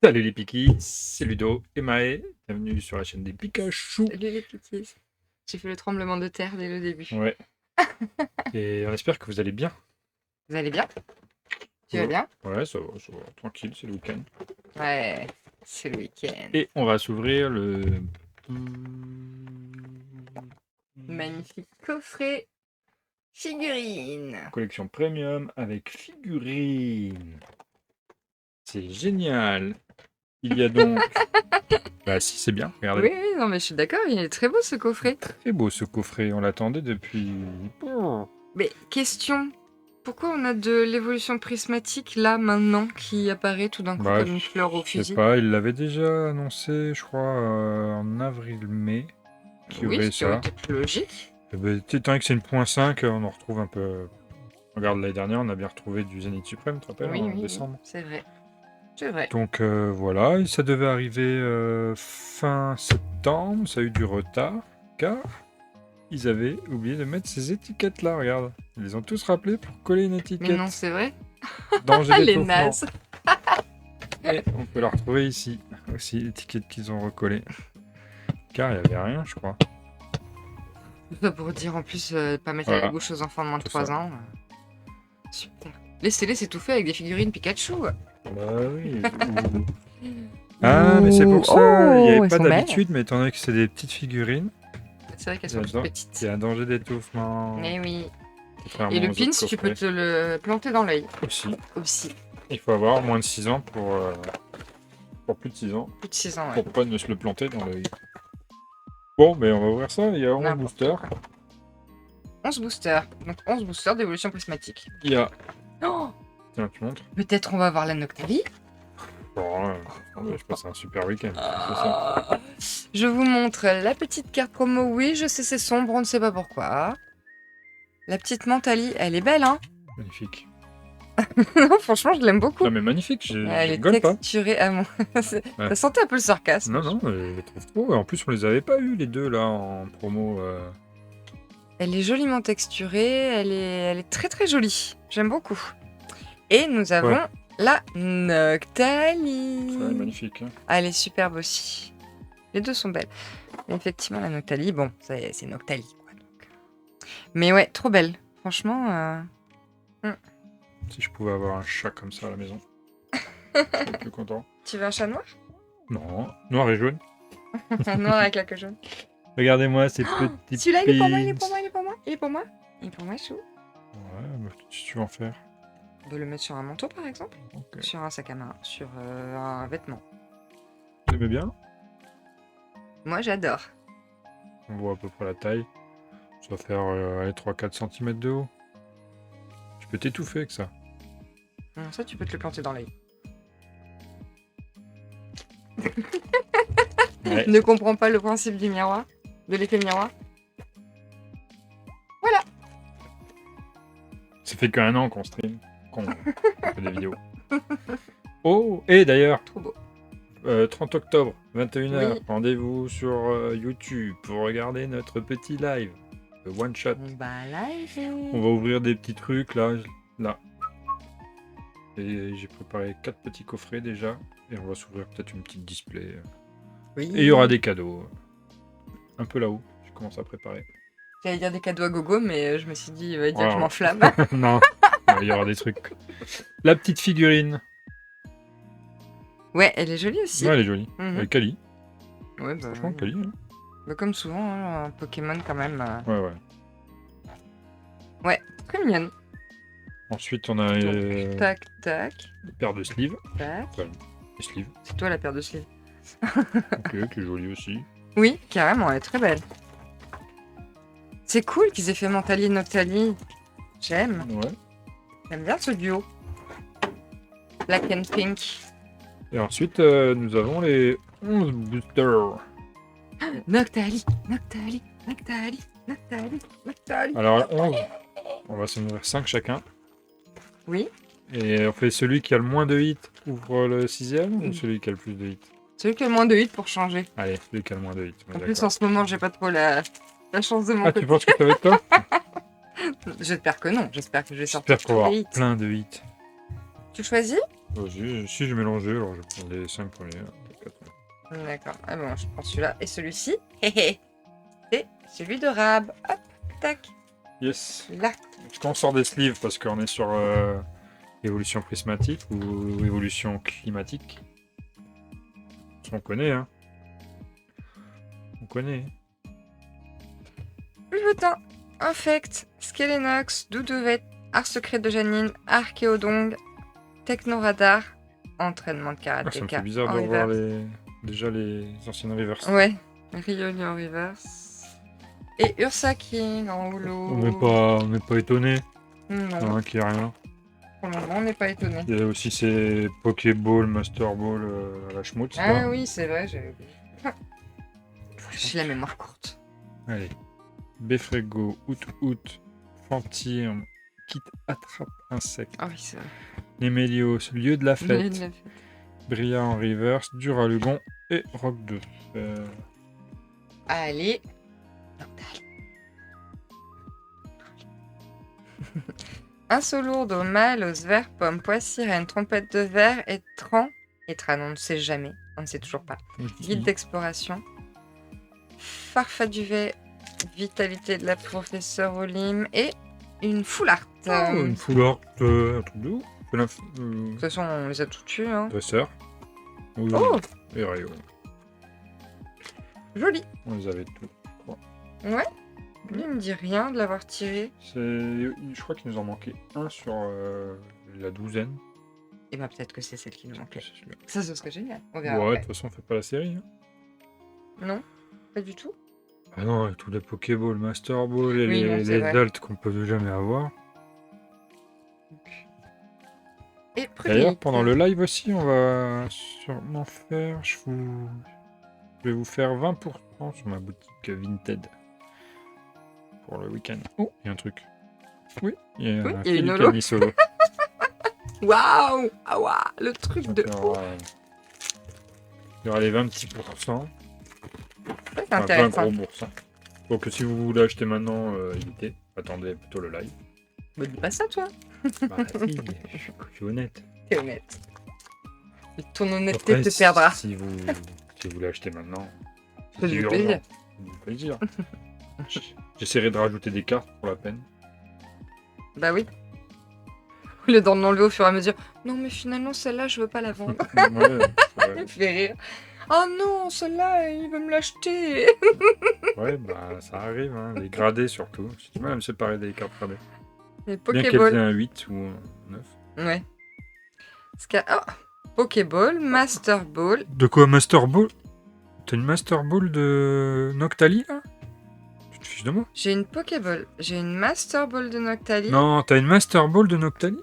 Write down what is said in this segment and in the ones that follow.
Salut les Pikis, c'est Ludo et Maë, bienvenue sur la chaîne des Pikachu. Salut les petits. J'ai fait le tremblement de terre dès le début. Ouais. Et on espère que vous allez bien. Vous allez bien? Tu vas Ouais. bien? Ouais, ça va, tranquille, c'est le week-end. Ouais, c'est le week-end. Et on va s'ouvrir le... Magnifique coffret figurine. collection premium avec figurines. C'est génial. Il y a donc... Bah si, c'est bien, regardez. Oui, non mais je suis d'accord, il est très beau ce coffret. Très beau ce coffret, on l'attendait depuis... Mais question, pourquoi on a de l'évolution prismatique là maintenant qui apparaît tout d'un coup Bah, comme une fleur au je sais fusil? pas, il l'avait déjà annoncé, je crois, en avril-mai, qu'il y Oui, aurait ce qui aurait ça. été plus logique. Eh ben, tant que c'est une point 5, on en retrouve un peu. Regarde, l'année dernière, on a bien retrouvé du Zénith Suprême, tu te rappelles, Oui, en oui, décembre. c'est vrai. C'est vrai. Donc voilà, et ça devait arriver fin septembre, ça a eu du retard, car ils avaient oublié de mettre ces étiquettes-là, regarde. Ils les ont tous rappelés pour coller une Mais étiquette. non, c'est vrai. Danger Les d'étouffement. nazes. Et on peut la retrouver ici, aussi, l'étiquette qu'ils ont recollée. Car il n'y avait rien, je crois. Pas pour dire en plus, pas mettre à Voilà. la bouche aux enfants de moins de Tout 3 ça. ans. Super. Laissez-les s'étouffer avec des figurines Pikachu. Bah oui. Ah, mais c'est pour ça. Il n'y avait pas d'habitude, mais étant donné que c'est des petites figurines, C'est vrai qu'elles sont toutes il y petites. a un danger d'étouffement. Mais oui. Contrairement Et le aux pins, autres tu peux coffrets. te le planter dans l'œil Aussi. aussi. Il faut avoir moins de 6 ans pour plus de 6 ans. Plus de 6 ans, ouais. Pour pas ne se le planter dans l'œil. Bon, mais on va ouvrir ça. Il y a 11 N'importe boosters. quoi. 11 boosters. Donc 11 boosters d'évolution prismatique. Il y a. Oh, Tiens, tu montres. peut-être on va voir la Noctali. Bon, je passe un super week-end. C'est ça. Je vous montre la petite carte promo. Oui, je sais, c'est sombre, on ne sait pas pourquoi. La petite Mentali, elle est belle, hein. Magnifique. Non, franchement, je l'aime beaucoup. Non, mais magnifique, je Elle est rigole pas. texturée à mon... Ouais. Ça sentait un peu le sarcasme. Non, je les trouve trop. En plus, on les avait pas eu les deux là en promo. Elle est joliment texturée, elle est très très jolie. J'aime beaucoup. Et nous avons la Noctali. Ouais, magnifique. Hein. Ah, elle est superbe aussi. Les deux sont belles. Mais effectivement, la Noctali, bon, c'est Noctali. Quoi, donc. Mais ouais, trop belle. Franchement... Si je pouvais avoir un chat comme ça à la maison, je serais plus content. Tu veux un chat noir? Non, noir et jaune. Noir avec la queue jaune. Regardez-moi ces petits Celui-là, il est pour moi, il est pins. pour moi, il est pour moi. Il est pour moi. Il est pour moi, chou. Ouais, mais qu'est-ce que tu veux en faire? On peut le mettre sur un manteau, par exemple. Ok. Sur un sac à main, sur un vêtement. Tu aimais bien? Moi, j'adore. On voit à peu près la taille. Ça va faire 3-4 cm de haut. Tu peux t'étouffer avec ça. Ça, tu peux te le planter dans l'œil. Ouais. Ne comprends pas le principe du miroir, de l'effet miroir. Voilà. Ça fait qu'un an qu'on stream, qu'on fait des vidéos. Oh, et d'ailleurs, Trop beau. 30 octobre, 21h, Oui. rendez-vous sur YouTube pour regarder notre petit live. Le one shot. Bah live. On va ouvrir des petits trucs là. Et j'ai préparé 4 petits coffrets déjà. Et on va s'ouvrir peut-être une petite display. Oui. Et il y aura des cadeaux. Un peu là-haut. Je commence à préparer. J'allais dire des cadeaux à gogo, mais je me suis dit, il va dire que je Ouais. m'enflamme. Non, il y aura des trucs. La petite figurine. Ouais, elle est jolie aussi. Ouais, elle est jolie. Mhm. Elle est quali. Ouais, bah, Franchement, quali. Hein. bah, comme souvent, hein, un Pokémon quand même. Ouais. Ouais, très mignonne. Ensuite, on a Donc, tac, tac, une paire de sleeves. tac. Enfin, des sleeves. C'est toi la paire de sleeves. Ok, qui est jolie aussi. Oui, carrément, elle est très belle. C'est cool qu'ils aient fait Mentali et Noctali. J'aime. Ouais. J'aime bien ce duo. Black and Pink. Et ensuite, nous avons les 11 boosters. Noctali, Noctali, Noctali, Noctali, Noctali. Alors, 11, on va s'en ouvrir 5 chacun. Oui, Et on fait celui qui a le moins de hits ouvre le 6ème ou celui qui a le plus de hits? celui qui a le moins de hits pour changer. Allez, celui qui a le moins de hits. En plus, en ce moment, j'ai pas trop la chance de mon Ah, côté. tu penses que ça va être toi? J'espère que non. J'espère que je vais sortir J'espère qu'on va tous les avoir hits. plein de hits. Tu choisis? Vas-y, si j'ai mélangé, alors je prends les 5 premiers. Les 4. D'accord. Ah bon, je prends celui-là et celui-ci. C'est celui de Rab. Hop, tac, Yes. là. Est-ce qu'on sort des sleeves parce qu'on est sur évolution prismatique ou évolution climatique? On connaît, hein. On connaît. Putain. Infect, Skelenox, Doudouvet, Art secret de Janine, Archéodong, Technoradar, entraînement de Ah, ça me karatéka. fait bizarre en de revoir reverse. déjà les anciennes reverse. Ouais, Rioli en reverse. Et Ursa King en holo. On n'est pas étonné. Non, Qu'il n'y a rien. pour le moment, on n'est pas étonné. Il y a aussi ces Pokéball, Master Ball à la schmutz. Ah là. oui, c'est vrai, j'ai la mémoire courte. Allez. Befrego, Out, Fantirme, Kit Attrape Insecte, Ah oui, c'est vrai. Nemelios, Lieu de la Lieu de Fête, la fête. Bria en reverse, Duralugon et Roc de Fer. Allez. Un saut lourd au mâle, aux verts, pomme, pois, sirène, trompette de verre, étran. Étran, on ne sait jamais. On ne sait toujours pas. Guide d'exploration. Farfa duvet, vitalité de la professeure Olim et une full art. Une full art, un truc de ouf. De toute façon, on les a tous tués. Hein. Dresseur. Oui, Oh, et Rayo. joli. On les avait tous. Ouais. Lui, il me dit rien de l'avoir tiré. Je crois qu'il nous en manquait un sur la douzaine. Et bah peut-être que c'est celle qui nous manquait. C'est celui-là. Ça, ce serait génial. On verra Ouais, de après. toute façon, on fait pas la série. Hein. Non, pas du tout. Ah non, avec tous les Pokéball, Master Ball et Oui, non, c'est les vrai. Adultes qu'on peut jamais avoir. Et D'ailleurs, pendant le live aussi, on va sûrement faire. Je vais vous faire 20% sur ma boutique Vinted. Pour le week-end. Oh, il y a un truc. Oui, il y a Oui, un il y a une holo. Félicani solo. Waouh! Ah waouh! Le truc de ouf! Il y aura les 20 petits pourcents. C'est Enfin, 20 intéressant. gros pourcents. Donc si vous voulez acheter maintenant, évitez. Attendez plutôt le live. Me dis pas ça, toi. Bah si, je suis honnête. T'es honnête. Et ton honnêteté Après, te perdra. si vous voulez acheter maintenant, C'est du urgent. plaisir. C'est du plaisir. J'essaierai de rajouter des cartes pour la peine. Bah oui. Au lieu d'en enlever au fur et à mesure. Non, mais finalement, celle-là, je veux pas la vendre. Ouais, Il me fait rire. Oh non, celle-là, il veut me l'acheter. ouais, bah ça arrive, hein. Les gradés surtout. J'ai du mal à me séparer des cartes gradées. Les Bien qu'elles aient Pokéball. un 8 ou un 9. Ouais. Oh, Pokéball, Master Ball. De quoi, Master Ball? T'as une Master Ball de Noctali, là? Tu te fiches de moi? J'ai une Pokéball. J'ai une Master Ball de Noctali. Non, t'as une Master Ball de Noctali?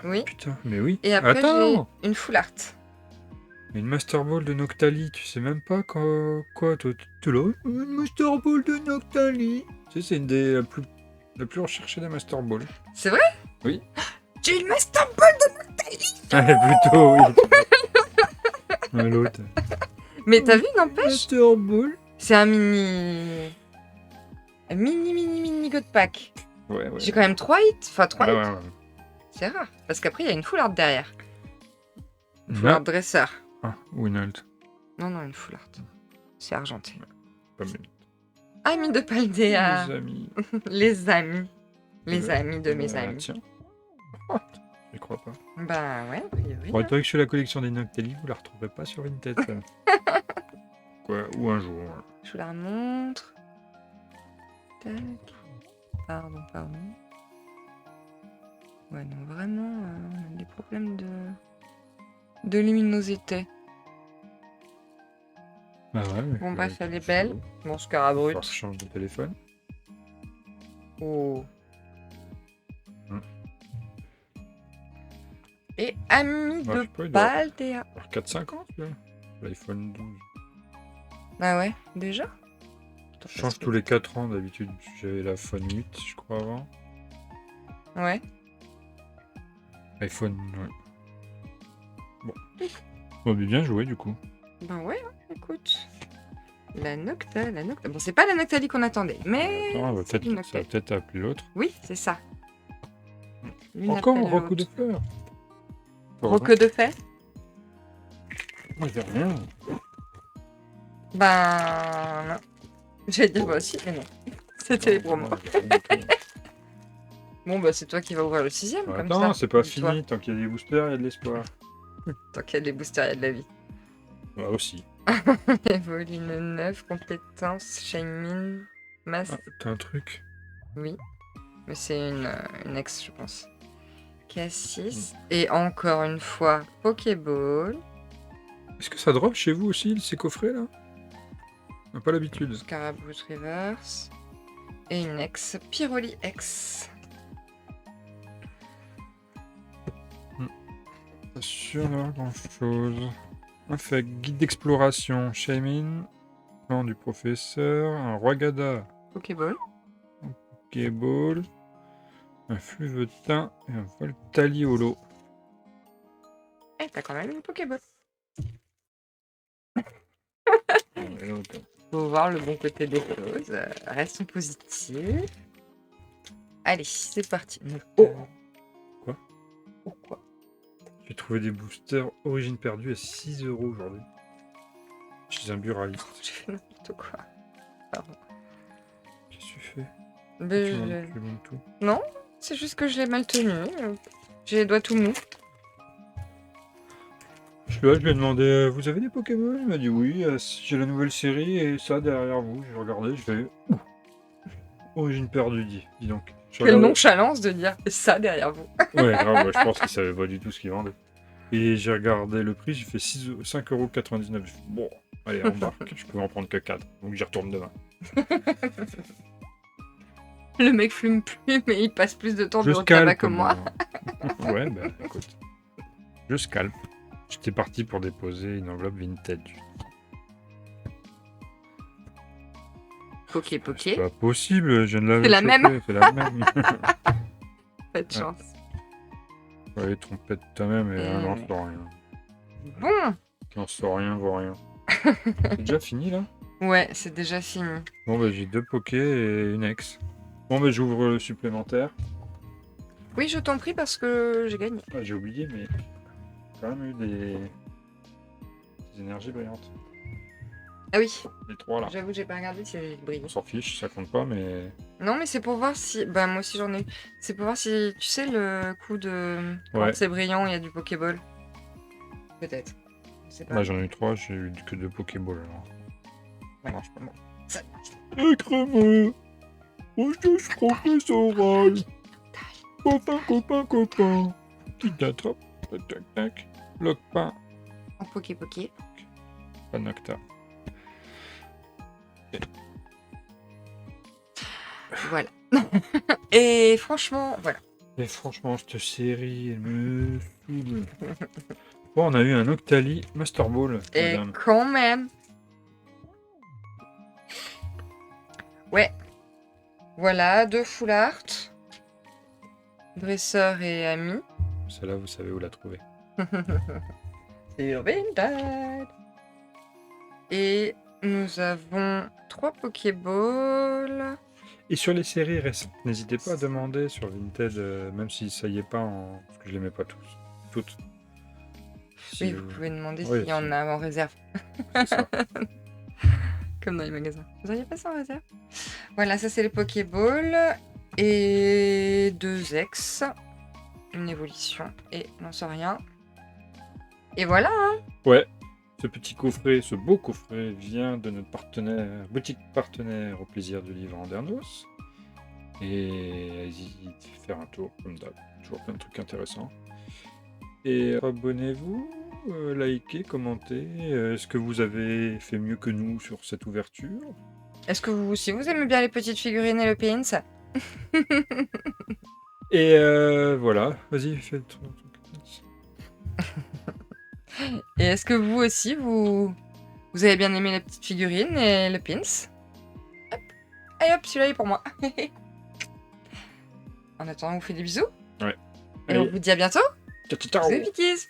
Oui. Putain, mais oui. Et après, Attends! j'ai une Full Art. Mais une Master Ball de Noctali, tu sais même pas quoi, toi, tu l'as? Une Master Ball de Noctali! Tu sais, c'est une des la plus recherchée des Master Ball. C'est vrai? Oui. J'ai une Master Ball de Noctali. Ah, plutôt, oui. L'autre. Mais t'as vu, n'empêche? Master Ball? C'est un mini... Mini God Pack. Ouais. J'ai quand même 3 hits. Enfin, 3 hits. Ouais. C'est rare. Parce qu'après, il y a une Full Art derrière. Une Full Ah. Art dresseur. Ah, ou une alt. Non, une Full Art. C'est argenté. Pas mieux. Amis de Paldea. Les amis. Les amis. Les Ouais. amis de mes amis. Tiens. Oh, je crois pas. Bah ouais, a priori. Bon, toi que je fais la collection des Noctali, vous la retrouverez pas sur Vinted. Ça. Ouais, ou un jour. Ouais. Je vous la remontre. Tac. Pardon. Ouais, non, vraiment, on a des problèmes de luminosité. Bah ouais. Mais Bon, bref, elle est belle. Bon, Scarabrut. Je change de téléphone. Oh. Hmm. Et ami Ouais, je de sais pas, il doit Paldea. avoir 4-5 ans, tu vois. L'iPhone 12. Bah ouais, déjà. Je change tous les 4 ans d'habitude. J'avais l'iPhone 8, je crois, avant. Ouais. iPhone, ouais. Bon. On va bien joué, du coup. Bah ouais, hein, écoute. La Nocta. Bon, c'est pas la Noctali qu'on attendait, mais... Attends, elle va c'est une peut-être, ça va Noctali. peut-être appeler l'autre. Oui, c'est ça. L'une Encore un appelle recoup de l'autre. fleurs. Roque de fait. Moi, j'ai rien. Ben non. J'allais dire moi aussi, mais non. C'était pour moi. Moi, j'ai rien du tout. Bon, bah c'est toi qui vas ouvrir le 6ème, comme ça. Attends, c'est pas dis-toi. fini. Tant qu'il y a des boosters, il y a de l'espoir. Tant qu'il y a des boosters, il y a de la vie. Moi aussi. Évoline 9, compétence, Shaymin, Mass. Ah, t'as un truc. Oui. Mais c'est une ex, je pense. K6. Et encore une fois, Pokéball. Est-ce que ça drop chez vous aussi, ces coffrets là? On n'a pas l'habitude. Scarabouche Reverse. Et une ex, Pyroli X. Pas sûr d'avoir grand chose. Un fait guide d'exploration, Shaymin, plan du professeur, un Rwagada, Pokéball. Pokéball, un Fluvetin et un Voltali Holo. Eh, t'as quand même une Pokéball. Faut voir le bon côté des choses. Restons positifs. Allez, c'est parti. Oh. Quoi? Pourquoi? J'ai trouvé des boosters origine perdue à 6 € aujourd'hui. Chez un buraliste. J'ai fait n'importe quoi. Pardon. Qu'est-ce que tu fais? Mais Tu je- montes tout. Non, c'est juste que je l'ai mal tenu. J'ai les doigts tout mous. Je suis là, je lui ai demandé vous avez des Pokémon? Il m'a dit oui, j'ai la nouvelle série et ça derrière vous. J'ai regardé, je fais ouh, origine perdue, dis donc. Je Quelle regardais- nonchalance de dire ça derrière vous. Ouais, grave, ouais, je pense qu'il savait pas du tout ce qu'il vendait. Et j'ai regardé le prix, j'ai fait 5,99 €. J'ai fait, bon, allez, embarque, je peux en prendre que 4. Donc j'y retourne demain. Le mec fume plus, mais il passe plus de temps Je bureau de tabac scalpe, que moi. Ouais, bah écoute. Je scalpe. J'étais parti pour déposer une enveloppe vintage. Poké, C'est poké. pas possible, je viens de la C'est la choper, même. C'est la même. Pas de chance. Ouais, trompette toi-même et on n'en sort rien. Bon. Qui en sort rien, vaut rien. C'est déjà fini là? Ouais, c'est déjà fini. Bon bah j'ai 2 pokés et une ex. Bon bah j'ouvre le supplémentaire. Oui, je t'en prie parce que j'ai gagné. Ah, j'ai oublié mais quand même eu des énergies brillantes. Ah oui, Les 3 là. j'avoue, j'ai pas regardé si j'ai brillé. On s'en fiche, ça compte pas mais... Non, mais c'est pour voir si. Bah, moi aussi j'en ai eu. C'est pour voir si. Tu sais, le coup de. Quand Ouais. c'est brillant, il y a du Pokéball. Peut-être. Je sais pas. Bah j'en ai eu 3, j'ai eu que 2 Pokéballs alors. Ça Ouais. marche pas. Ça- Écremeux. Recherche professoral. Copain. Petite attrape. Tac. Lock-pain. En poké. Pas de Nocta. Voilà. Et franchement, voilà. Et franchement, cette série, elle me saoule. Bon, on a eu un Octali Master Ball, Et madame. quand même. Ouais. Voilà, 2 full art. Dresseur et ami. Celle-là, vous savez où la trouver. Sur Vinted. Et nous avons 3 Pokéballs. Et sur les séries récentes, n'hésitez pas à demander sur Vinted, même si ça y est pas, parce que je les mets pas tous. Toutes. Si Oui, vous pouvez demander Oui, s'il y en si. a en réserve. C'est ça. Comme dans les magasins. Vous auriez pas ça en réserve? Voilà, ça c'est les Pokéballs. Et 2 ex. Une évolution. Et n'en sais rien. Et voilà. Ouais, ce petit coffret, ce beau coffret vient de notre partenaire, boutique partenaire au plaisir du livre Andernos. Et allez-y faire un tour, comme d'hab. Toujours plein de trucs intéressants. Et abonnez-vous, likez, commentez. Est-ce que vous avez fait mieux que nous sur cette ouverture? Est-ce que vous aussi vous aimez bien les petites figurines et le pins? Et voilà, vas-y, fais ton truc. Et est-ce que vous aussi vous avez bien aimé les petites figurines et le pins? Hop. Allez hop, celui-là est pour moi. En attendant, on vous fait des bisous. Ouais. Et on Allez, vous dit à bientôt. ciao. Bisous, Bickies.